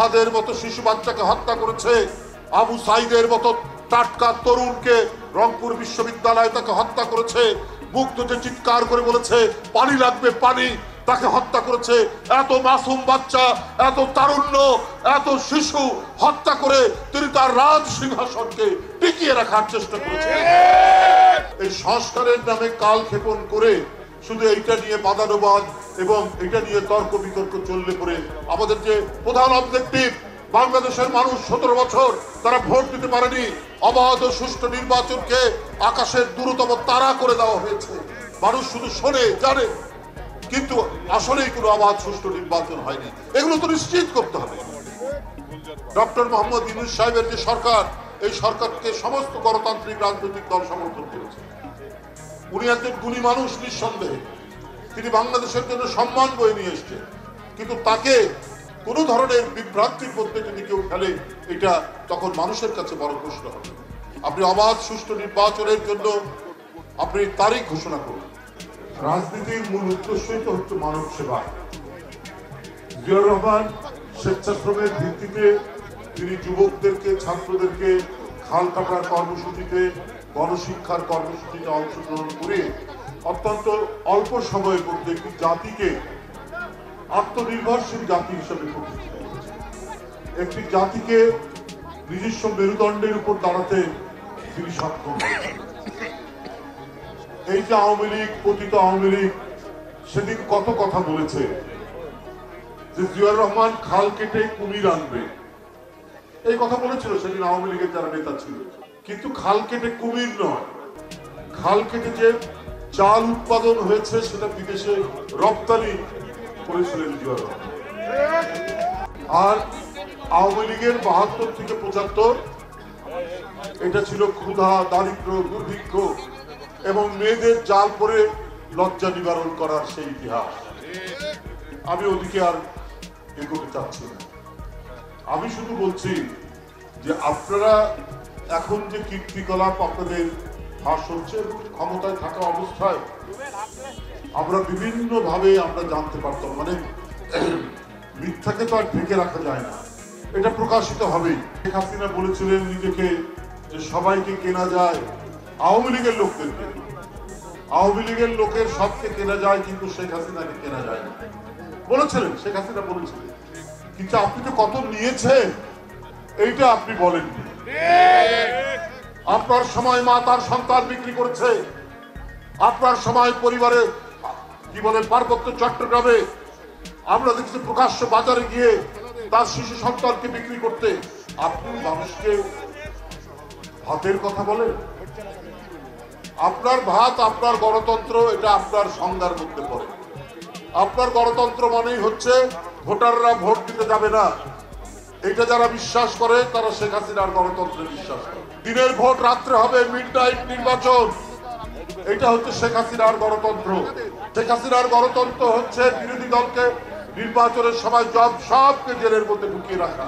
ফাহাদের মতো শিশু বাচ্চাকে হত্যা করেছে, আবু সাইদের মতো টাটকা তরুণকে রংপুর বিশ্ববিদ্যালয়ে তাকে হত্যা করেছে, মুগ্ধতে চিৎকার করে বলেছে পানি লাগবে পানি, তাকে হত্যা করেছে। এত মাসুম বাচ্চা, এত তারুণ্য, এত শিশু হত্যা করে তিনি তার রাজ সিংহাসনকে টিকিয়ে রাখার চেষ্টা করেছেন। এই সংস্কারের নামে কালক্ষেপণ করে শুধু এইটা নিয়ে বাদানুবাদ এবং এটা নিয়ে তর্ক বিতর্ক চললে পরে আমাদের যে প্রধান অবজেক্টিভ, বাংলাদেশের মানুষ 17 বছর তারা ভোট দিতে পারেনি, অবাধ ও সুষ্ঠু নির্বাচনকে আকাশের দূরতম তারা করে দেওয়া হয়েছে। মানুষ শুধু শোনে জানে, কিন্তু আসলেই কোনো অবাধ সুষ্ঠু নির্বাচন হয়নি। এগুলো তো নিশ্চিত করতে হবে। ডক্টর মোহাম্মদ ইউনূস সাহেবের যে সরকার, এই সরকারকে সমস্ত গণতান্ত্রিক রাজনৈতিক দল সমর্থন করেছে। উনি একজন গুণী মানুষ নিঃসন্দেহে, তিনি বাংলাদেশের জন্য সম্মান বয়ে নিয়ে এসছেন, কিন্তু তাকে কোন ধরনের বিভ্রান্তির মধ্যে যদি কেউ ফেলে, এটা তখন মানুষের কাছে বড় প্রশ্ন হবে। আপনি অবাধ সুষ্ঠু নির্বাচনের জন্য আপনি তারিখ ঘোষণা করুন। রাজনীতির মূল উদ্দেশ্যই তো হচ্ছে মানব সেবা। জিয়াউর রহমান স্বেচ্ছাশ্রমের ভিত্তিতে তিনি যুবকদেরকে, ছাত্রদেরকে খাল কাটার কর্মসূচিতে, গণশিক্ষার কর্মসূচিতে অংশগ্রহণ করে অত্যন্ত অল্প সময়ের মধ্যে একটি জাতিকে আত্মনির্ভরশীল জাতি হিসেবে প্রতিষ্ঠিত করেছে। একটি জাতিকে নিজস্ব মেরুদণ্ডের উপর দাঁড়াতে তিনি সক্ষম হয়েছেন। এই যে আওয়ামী লীগ, পতিত আওয়ামী লীগ সেদিন কত কথা বলেছে যে জিয়াউর রহমান খাল কেটে কুমির আনবে, এই কথা বলেছিল সেদিন আওয়ামী লীগের যারা নেতা ছিল। কিন্তু খাল কেটে কুমির নয়, খাল কেটে যে চাল উৎপাদন হয়েছে সেটা বিদেশে রপ্তানি করেছিলেন জিয়াউর রহমান। আর আওয়ামী লীগের ৭২ থেকে ৭৫ এটা ছিল ক্ষুধা, দারিদ্র, দুর্ভিক্ষ এবং মেয়েদের জাল পরে লজ্জা নিবারণ করার সেই ইতিহাস। আমি ওদিকে আর এগোতে চাচ্ছি না। আমি শুধু বলছি যে আপনারা এখন যে কীর্তিকলাপ আপনাদের ফাঁস হচ্ছে, ক্ষমতায় থাকা অবস্থায় আমরা বিভিন্ন ভাবে আমরা জানতে পারতাম, মানে মিথ্যাকে তো আর ঢেকে রাখা যায় না, এটা প্রকাশিত হবেই। শেখ হাসিনা বলেছিলেন নিজেকে যে সবাইকে কেনা যায়, আওয়ামী লীগের লোকদেরকে, আওয়ামী লীগের লোকের সবকে কেনা যায় কিন্তু শেখ হাসিনাকে কেনা যায় না বলেছিলেন, শেখ হাসিনা বলেছিলেন। কিন্তু আপনি তো কত নিয়েছেন এইটা আপনি বলেননি। আপনার সময় মা তার সন্তান বিক্রি করেছে, আপনার সময় পরিবারে কি বলে পার্বত্য চট্টগ্রামে আমরা দেখছি প্রকাশ্য বাজারে গিয়ে তার শিশু সন্তানকে বিক্রি করতে। আপনি মানুষকে ভাতের কথা বলেন? আপনার ভাত, আপনার গণতন্ত্র, এটা আপনার সংজ্ঞার মধ্যে পড়ে। আপনার গণতন্ত্র মানেই হচ্ছে ভোটাররা ভোট দিতে যাবে না, এটা যারা বিশ্বাস করে তারা শেখ হাসিনার গণতন্ত্রে বিশ্বাস করে। দিনের ভোট রাত্রে হবে, মিডনাইট নির্বাচন, এটা হচ্ছে শেখ হাসিনার গণতন্ত্র। শেখ হাসিনার গণতন্ত্র হচ্ছে বিরোধী দলকে নির্বাচনের সময় সবকে জেলের মধ্যে ঢুকিয়ে রাখা।